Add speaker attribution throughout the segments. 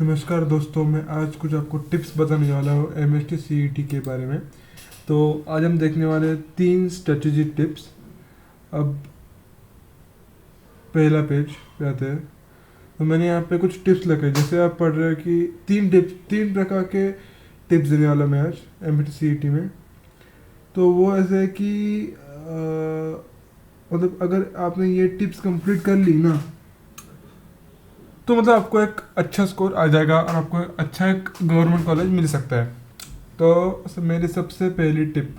Speaker 1: नमस्कार दोस्तों, मैं आज कुछ आपको टिप्स बताने वाला हूँ एमएसटी सीईटी के बारे में। तो आज हम देखने वाले हैं 3 स्ट्रेटजी टिप्स। अब पहला पेज पे आते हैं। तो मैंने यहाँ पे कुछ टिप्स लिखे, जैसे आप पढ़ रहे हैं कि 3 प्रकार के टिप्स देने वाला मैं आज एमएसटी सीईटी में। तो वो ऐसे है कि मतलब अगर आपने ये टिप्स कंप्लीट कर ली ना, तो मतलब आपको एक अच्छा स्कोर आ जाएगा और आपको अच्छा एक गवर्नमेंट कॉलेज मिल सकता है। तो मेरी सबसे पहली टिप,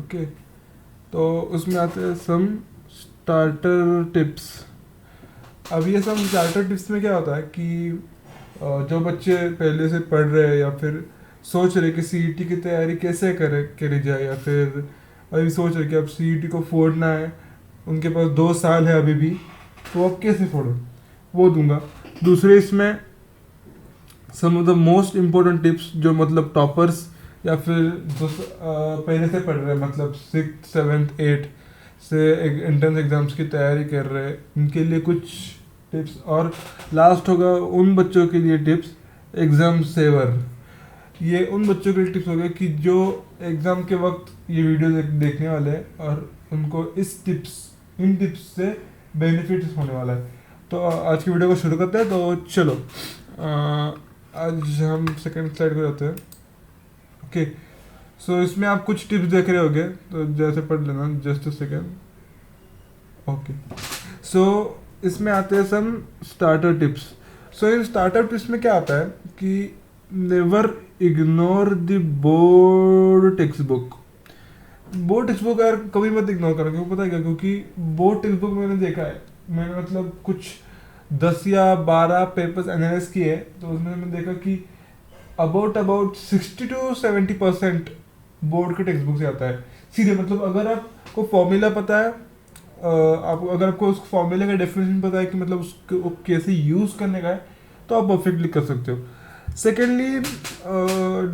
Speaker 1: ओके, तो उसमें आते हैं सम स्टार्टर टिप्स। अब ये सम स्टार्टर टिप्स में क्या होता है कि जो बच्चे पहले से पढ़ रहे हैं या फिर सोच रहे कि सीईटी की तैयारी कैसे करी जाए, या फिर अभी सोच रहे कि अब सीईटी को फोड़ना है, उनके पास 2 साल है अभी भी, तो अब कैसे फोड़ो, वो दूंगा। दूसरे इसमें some of the most important tips, जो मतलब टॉपर्स या फिर जो पहले से पढ़ रहे हैं, मतलब 6th 7th 8th से एंट्रेंस एग्जाम्स की तैयारी कर रहे हैं, उनके लिए कुछ टिप्स। और लास्ट होगा उन बच्चों के लिए टिप्स, एग्ज़ाम सेवर। ये उन बच्चों के लिए टिप्स हो गए कि जो एग्ज़ाम के वक्त ये वीडियो देखने वाले हैं और उनको इन टिप्स से बेनिफिट होने वाला है। तो आज की वीडियो को शुरू करते हैं। तो चलो, आज हम सेकंड स्लाइड पे जाते हैं। ओके, सो इसमें आप कुछ टिप्स देख रहे होगे, तो जैसे पढ़ लेना, जस्ट अ सेकेंड। ओके, सो इसमें आते हैं सम स्टार्टर टिप्स। सो इन स्टार्टर टिप्स में क्या आता है कि never ignore the board text book. Board text book यार कभी मत इग्नोर करो, क्योंकि पता है क्या, क्योंकि बोर्ड टेक्स्ट बुक मैंने देखा है, मैंने मतलब कुछ 10 या 12 पेपर्स एनालाइज किए, तो उसमें मैंने देखा कि अबाउट 60 to 70% बोर्ड के टेक्स्ट बुक से आता है सीधे। मतलब अगर आपको फॉर्मूला पता है, अगर आपको उस फॉर्मूले का डेफिनेशन पता है कि मतलब उसको कैसे यूज़ करने का है, तो आप परफेक्टली कर सकते हो। Secondly,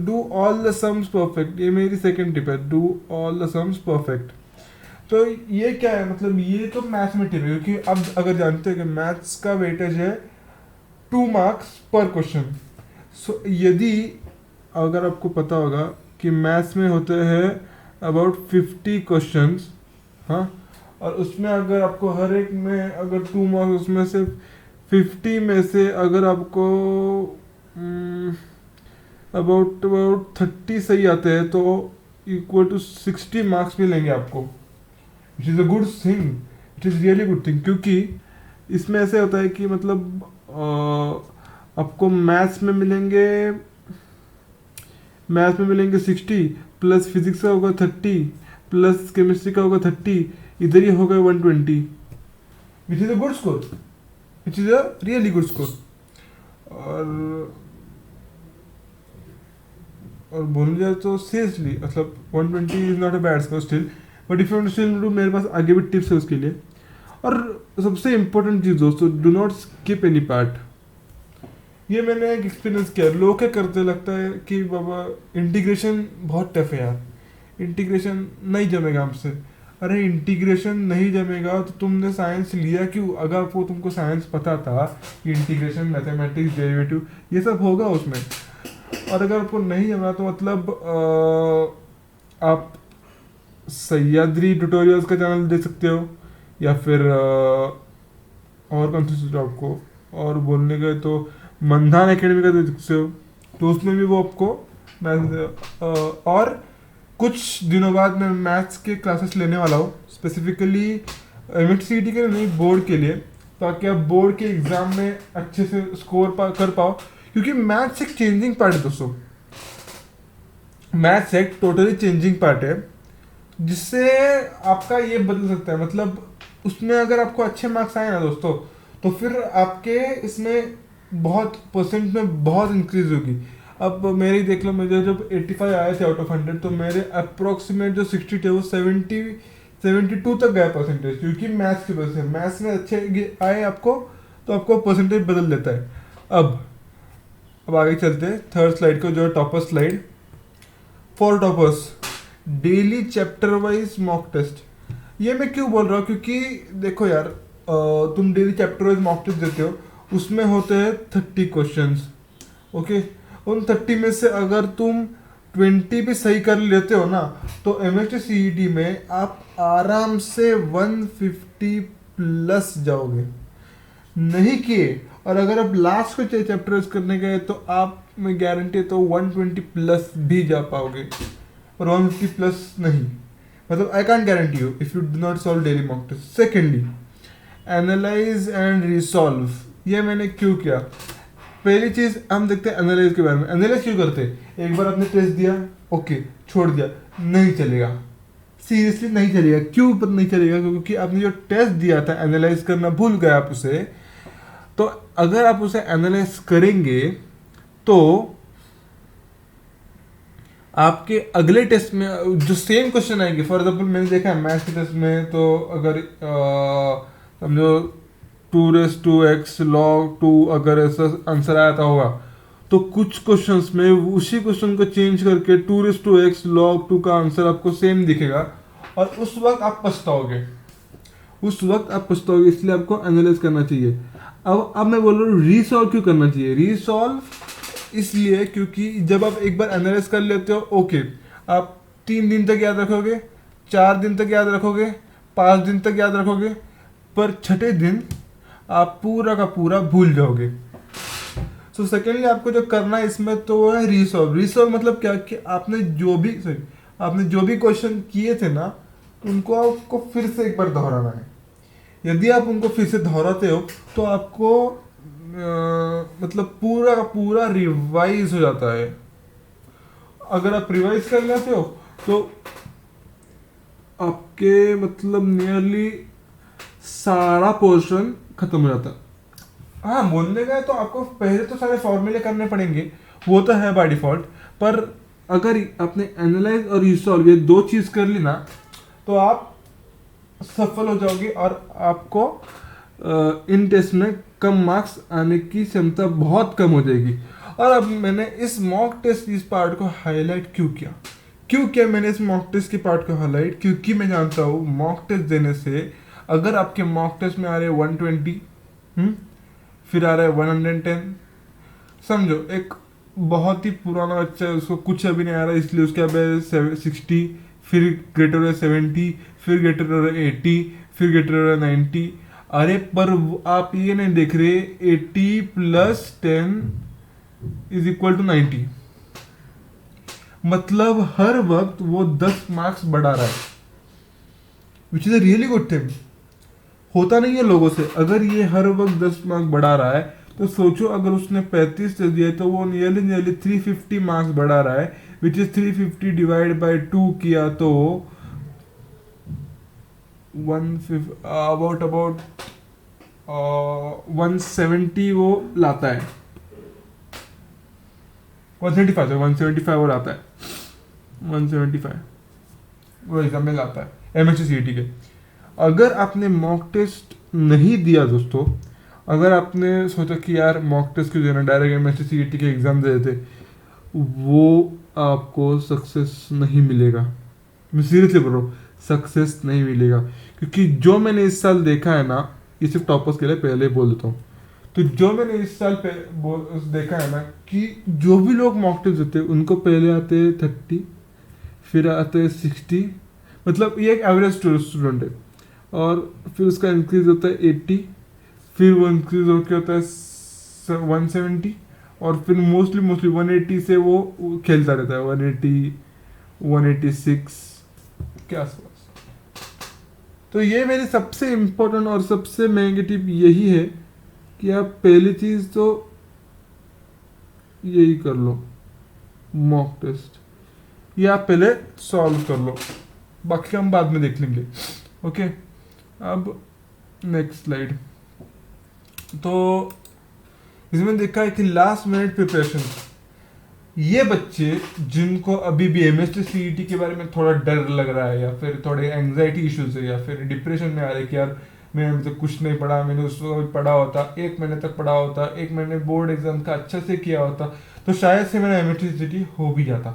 Speaker 1: do all the sums perfect. ये मेरी सेकेंड टिप है, do all the sums perfect. तो ये क्या है, मतलब ये तो मैथ्स में टिप है, क्योंकि अब अगर जानते हो कि मैथ्स का वेटेज है 2 मार्क्स पर क्वेश्चन। सो यदि अगर आपको पता होगा कि मैथ्स में होते हैं अबाउट 50 क्वेश्चंस, हाँ, और उसमें अगर आपको हर एक में अगर 2 मार्क्स, उसमें से 50 में से अगर आपको अबाउट 30 सही आते हैं, तो इक्वल टू 60 मार्क्स मिलेंगे आपको। It is a good thing, it is really good thing, क्योंकि इसमें ऐसे होता है कि मतलब आपको मैथ्स में मिलेंगे 60, प्लस फिजिक्स का होगा 30, प्लस केमिस्ट्री का होगा 30, इधर ही होगा 120, which is a good score, which is a really good score. और बोलने जाए तो सीरियसली मतलब 120 is not a bad score still, but if you still do, मेरे पास आगे भी टिप्स है उसके लिए। और सबसे इम्पोर्टेंट चीज़ दोस्तों, do not skip any part. ये मैंने एक एक्सपीरियंस किया, लोग क्या करते, लगता है कि बाबा इंटीग्रेशन बहुत टफ है यार, इंटीग्रेशन नहीं जमेगा हमसे। अरे इंटीग्रेशन नहीं जमेगा तो तुमने साइंस लिया क्यों? अगर आपको तुमको साइंस पता था कि इंटीग्रेशन, मैथमेटिक्स, डेरिवेटिव ये सब होगा उसमें, और अगर आपको नहीं जमा तो मतलब आप सह्याद्री ट्यूटोरियल्स का चैनल दे सकते हो, या फिर और कौन सी आपको और बोलने गए तो मंधान एकेडमी का दे सकते हो, तो उसमें भी वो आपको और कुछ दिनों बाद मैं मैथ्स के क्लासेस लेने वाला हूँ, स्पेसिफिकली एमएससीईटी के नहीं, बोर्ड के लिए, ताकि आप बोर्ड के एग्ज़ाम में अच्छे से स्कोर कर पाओ। क्योंकि मैथ्स एक चेंजिंग पार्ट है दोस्तों, मैथ्स एक टोटली चेंजिंग पार्ट है, जिससे आपका ये बदल सकता है। मतलब उसमें अगर आपको अच्छे मार्क्स आए ना दोस्तों, तो फिर आपके इसमें बहुत परसेंट में बहुत इंक्रीज होगी। अब मेरे ही देख लो, मुझे जब 85 आए थे आउट ऑफ 100, तो मेरे अप्रोक्सीमेट जो 60 थे वो 72 तक गए परसेंटेज, क्योंकि मैथ्स की वजह से। मैथ्स में अच्छे आए आपको, तो आपको परसेंटेज बदल देता है। अब आगे चलते हैं थर्ड स्लाइड को, जो है topper slide. For toppers, daily chapter wise mock test. ये मैं क्यों बोल रहा हूँ, क्योंकि देखो यार, तुम daily chapter wise mock test देते हो, उसमें होते हैं 30 क्वेश्चंस। ओके, उन 30 में से अगर तुम 20 भी सही कर लेते हो ना, तो MHCET में आप आराम से 150 प्लस जाओगे। नहीं किए और अगर आप लास्ट को चैप्टर्स करने गए तो आप, मैं गारंटी तो 120 प्लस भी जा पाओगे, और 150 प्लस नहीं। मतलब I can guarantee you if you do not solve daily mock test. Secondly, analyse and resolve. ये मैंने क्यों किया? पहली चीज हम देखते हैं एनालाइज के बारे में। एनालाइज क्यों करते हैं? एक बार आपने टेस्ट दिया, ओके, छोड़ दिया, नहीं चलेगा, सीरियसली नहीं चलेगा। क्यों पर नहीं चलेगा? क्योंकि आपने जो टेस्ट दिया था एनालाइज करना भूल गए आप उसे। तो अगर आप उसे एनालाइज करेंगे तो आपके अगले टेस्ट में जो सेम क्वेश्चन आएंगे, फॉर एग्जाम्पल मैंने देखा है मैथ्स के टेस्ट में, तो अगर समझो 2 x log 2 अगर ऐसा आंसर आया था होगा, तो कुछ क्वेश्चंस में उसी क्वेश्चन को चेंज करके 2 x log 2 का आंसर आपको सेम दिखेगा, और उस वक्त आप पछताओगे, इसलिए आपको एनालाइज करना चाहिए। अब मैं बोल रहा हूँ रीसॉल्व क्यों करना चाहिए? रीसॉल्व इसलिए क्योंकि जब आप एक बार एनालाइज कर लेते हो, ओके, आप 3 दिन तक याद रखोगे, 4 दिन तक याद रखोगे, 5 दिन तक याद रखोगे, पर छठे दिन आप पूरा का पूरा भूल जाओगे। सो सेकेंडली आपको जो करना है इसमें तो वो है रीसॉल्व। रीसॉल्व मतलब क्या कि आपने जो भी क्वेश्चन किए थे ना, उनको आपको फिर से एक बार दोहराना है। यदि आप उनको फिर से दोहराते हो तो आपको मतलब पूरा का पूरा रिवाइज हो जाता है। अगर आप रिवाइज कर लेते हो तो आपके मतलब नियरली सारा पोर्शन खत्म हो जाता है। हाँ, बोलने गए तो आपको पहले तो सारे फॉर्मूले करने पड़ेंगे, वो तो है बाय डिफॉल्ट, पर अगर आपने एनालाइज और रिसॉल्व ये 2 चीज कर ली ना, तो आप सफल हो जाओगे और आपको इन टेस्ट में कम मार्क्स आने की क्षमता बहुत कम हो जाएगी। और अब मैंने इस मॉक टेस्ट इस पार्ट को हाईलाइट क्यों किया मैंने इस मॉक टेस्ट के पार्ट को हाईलाइट? क्योंकि मैं जानता हूँ मॉक टेस्ट देने से, अगर आपके मॉक टेस्ट में आ रहे 120, फिर आ रहा है 110, समझो एक बहुत ही पुराना बच्चा है, उसको कुछ अभी नहीं आ रहा, इसलिए उसके अब 60, फिर ग्रेटर हो 70, फिर ग्रेटर हो 80, फिर ग्रेटर हो 90। अरे पर आप ये नहीं देख रहे 80 + 10 = 90, मतलब हर वक्त वो 10 मार्क्स बढ़ा रहा है, which is a really good thing. होता नहीं है लोगों से। अगर ये हर वक्त 10 मार्क्स बढ़ा रहा है तो सोचो अगर उसने 35 दे दिया तो वो नियरली 350 मार्क्स बढ़ा रहा है, विच इज 350 डिवाइड बाय 2 किया तो अबाउट 170 वो लाता है, 175 वो लाता है, 175 वो एग्जाम में लाता है MHCET के। अगर आपने मॉक टेस्ट नहीं दिया दोस्तों, अगर आपने सोचा कि यार मॉक टेस्ट क्यों देना, डायरेक्ट MHCET के एग्जाम दे देते, वो आपको सक्सेस नहीं मिलेगा। मैं सीरियसली बोल रहा हूँ, सक्सेस नहीं मिलेगा। क्योंकि जो मैंने इस साल देखा है ना, ये सिर्फ टॉपर्स के लिए पहले बोल देता हूँ, तो जो मैंने इस साल देखा है ना कि जो भी लोग मॉक टेस्ट देते हैं उनको पहले आते हैं 30, फिर आते हैं 60, मतलब ये एक एवरेज स्टूडेंट है, और फिर उसका इंक्रीज होता है 80, फिर वो इंक्रीज होकर होता है 170, और फिर मोस्टली 180 से वो खेलता रहता है, 180, 186 के आसपास। तो ये मेरी सबसे इम्पोर्टेंट और सबसे महंगी टिप यही है कि आप पहली चीज़ तो यही कर लो, मॉक टेस्ट, ये आप पहले सॉल्व कर लो, बाकी हम बाद में देख लेंगे। ओके, अब नेक्स्ट स्लाइड। तो इसमें देखा है कि लास्ट मिनट प्रिपरेशन, ये बच्चे जिनको अभी भी MHCET के बारे में थोड़ा डर लग रहा है, या फिर थोड़े एंग्जाइटी इश्यूज है, या फिर डिप्रेशन में आ रहे कि यार मैं अभी तक कुछ नहीं पढ़ा, मैंने उसको पढ़ा होता, 1 महीने तक पढ़ा होता, 1 महीने बोर्ड एग्जाम का अच्छे से किया होता, तो शायद से मेरा MHCET हो भी जाता।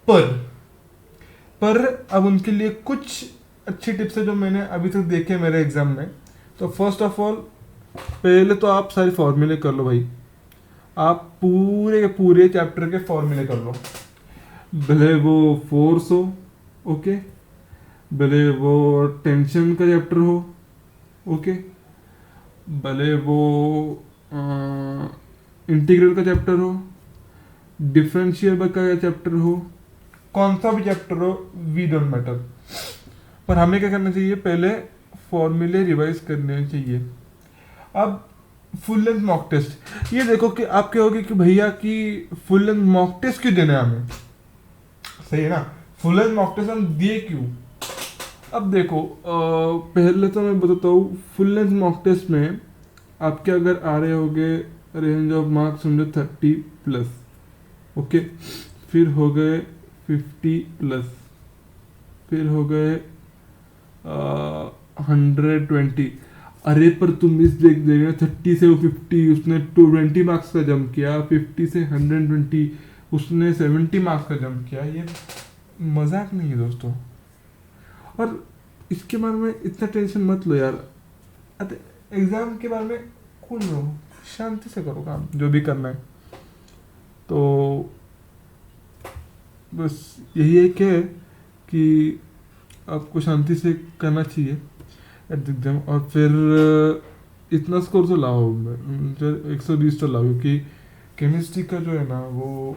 Speaker 1: पर अब उनके लिए कुछ अच्छी टिप्स है जो मैंने अभी तक देखे मेरे एग्जाम में। तो फर्स्ट ऑफ ऑल, पहले तो आप सारे फॉर्मूले कर लो भाई, आप पूरे के पूरे चैप्टर के फॉर्मूले कर लो, भले वो फोर्स हो, ओके, भले वो टेंशन का चैप्टर हो, ओके, भले वो इंटीग्रल का चैप्टर हो, डिफरेंशियल का चैप्टर हो, कौन सा भी चैप्टर हो, वी डोंट मैटर, पर हमें क्या करना चाहिए, पहले फॉर्मूले रिवाइज करने चाहिए। अब फुल लेंथ मॉक टेस्ट, ये देखो कि आप कहोगे कि भैया कि फुल लेंथ मॉक टेस्ट क्यों देना है हमें, सही है ना, फुल लेंथ मॉक टेस्ट हम दिए क्यों। अब देखो पहले तो मैं बताता हूँ, फुल लेंथ मॉक टेस्ट में आपके अगर आ रहे होंगे रेंज ऑफ मार्क्स समझो 30+, ओके, फिर हो गए 50+, फिर हो गए 120। अरे पर तुम इस देख 30 से वो 50, उसने 220 मार्क्स का जंप किया, 50 से 120 उसने 70 मार्क्स का जंप किया, ये मजाक नहीं है दोस्तों। और इसके बारे में इतना टेंशन मत लो यार, एग्जाम के बारे में कूल लो, शांति से करो काम जो भी करना है। तो बस यही एक है कि आपको शांति से करना चाहिए एट द एग्जाम, और फिर इतना स्कोर तो लाओ, 120 तो लाओ, क्योंकि केमिस्ट्री का जो है ना वो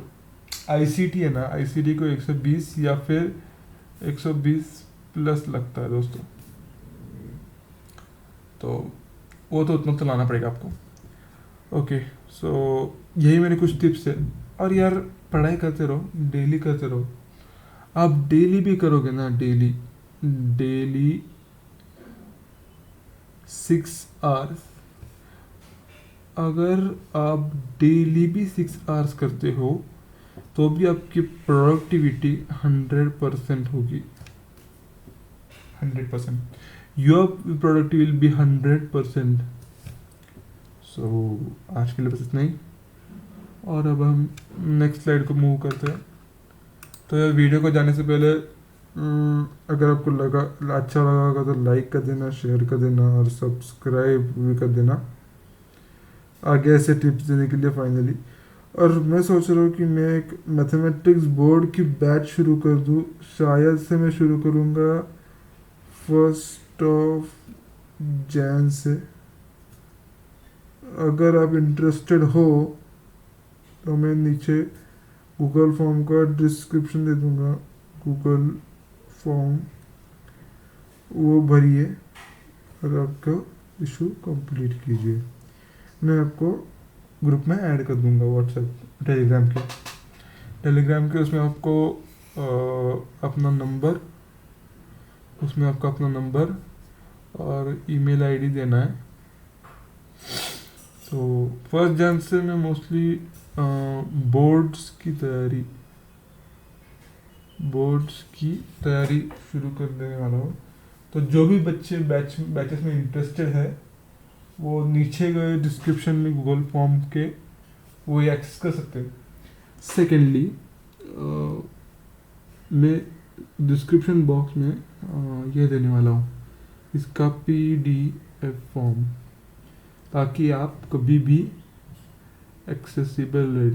Speaker 1: आईसीटी है ना, आईसीटी को 120 या फिर 120+ लगता है दोस्तों, तो वो तो उतना तो लाना पड़ेगा आपको। ओके, सो यही मेरे कुछ टिप्स है। और यार पढ़ाई करते रहो, डेली करते रहो, आप डेली भी करोगे ना, डेली डेली 6 आवर्स, अगर आप डेली भी 6 आवर्स करते हो तो भी आपकी प्रोडक्टिविटी 100% होगी, 100%, योर प्रोडक्टिविटी विल बी 100%। सो आज के लिए बस इतना ही, और अब हम नेक्स्ट स्लाइड को मूव करते हैं। तो यार वीडियो को जाने से पहले अगर आपको लगा अच्छा लगा होगा तो लाइक कर देना, शेयर कर देना और सब्सक्राइब भी कर देना आगे ऐसे टिप्स देने के लिए फाइनली। और मैं सोच रहा हूँ कि मैं एक मैथमेटिक्स बोर्ड की बैच शुरू कर दूँ, शायद से मैं शुरू करूँगा 1 जनवरी से। अगर आप इंटरेस्टेड हो तो मैं नीचे गूगल फॉर्म का डिस्क्रिप्शन दे दूँगा, गूगल फॉर्म वो भरिए और आपका इशू कंप्लीट कीजिए। मैं आपको ग्रुप में ऐड कर दूंगा, व्हाट्सएप टेलीग्राम के उसमें आपको अपना नंबर, उसमें आपका अपना नंबर और ईमेल आईडी देना है। तो 1 जनवरी से मैं मोस्टली बोर्ड्स की तैयारी शुरू कर देने वाला हूँ। तो जो भी बच्चे बैचेस में इंटरेस्टेड है वो नीचे गए डिस्क्रिप्शन में गूगल फॉर्म के वो एक्सेस कर सकते हैं। सेकेंडली मैं डिस्क्रिप्शन बॉक्स में ये देने वाला हूँ इसका PDF फॉर्म, ताकि आप कभी भी एक्सेसिबल रह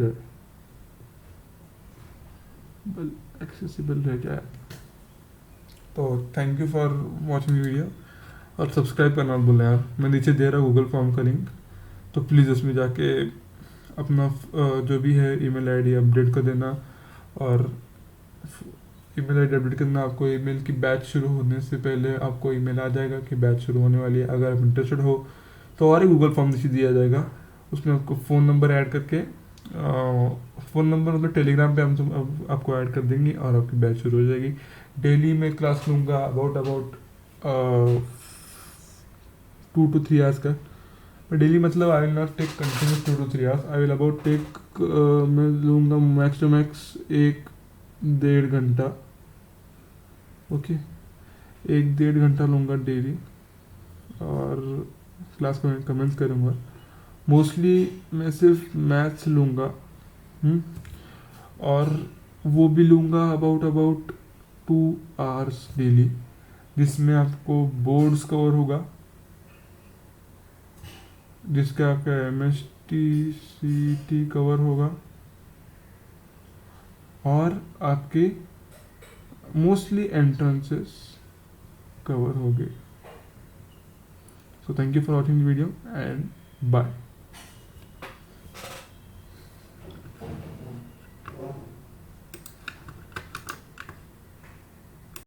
Speaker 1: जाए। तो thank you for watching video, और सब्सक्राइब करना मत भूलना यार। मैं नीचे दे रहा हूँ गूगल फॉर्म का लिंक, तो प्लीज़ उसमें जाके अपना जो भी है ईमेल आईडी अपडेट कर देना। और ईमेल आईडी अपडेट करना, आपको ईमेल की बैच शुरू होने से पहले आपको ईमेल आ जाएगा कि बैच शुरू होने वाली है। अगर आप इंटरेस्टेड हो तो और ही गूगल फॉर्म नीचे दिया जाएगा, उसमें आपको फ़ोन नंबर ऐड करके फ़ोन नंबर मतलब टेलीग्राम पे हम आपको ऐड कर देंगे और आपकी बैच शुरू हो जाएगी। डेली मैं क्लास लूँगा अबाउट 2 to 3 आवर्स का। डेली मतलब I will not take continuous 2 to 3 hours, I will about take मैं लूँगा मैक्स टू मैक्स 1-1.5 घंटा, ओके, 1-1.5 घंटा लूँगा डेली, और क्लास को मैं कमेंट करूँगा। मोस्टली मैं सिर्फ मैथ्स लूँगा, और वो भी लूँगा अबाउट 2 आवर्स डेली, जिसमें आपको बोर्ड्स कवर होगा, जिसका आपका MSTCT कवर होगा और आपके मोस्टली एंट्रेंसेस कवर हो गए. So thank you for watching the video and bye.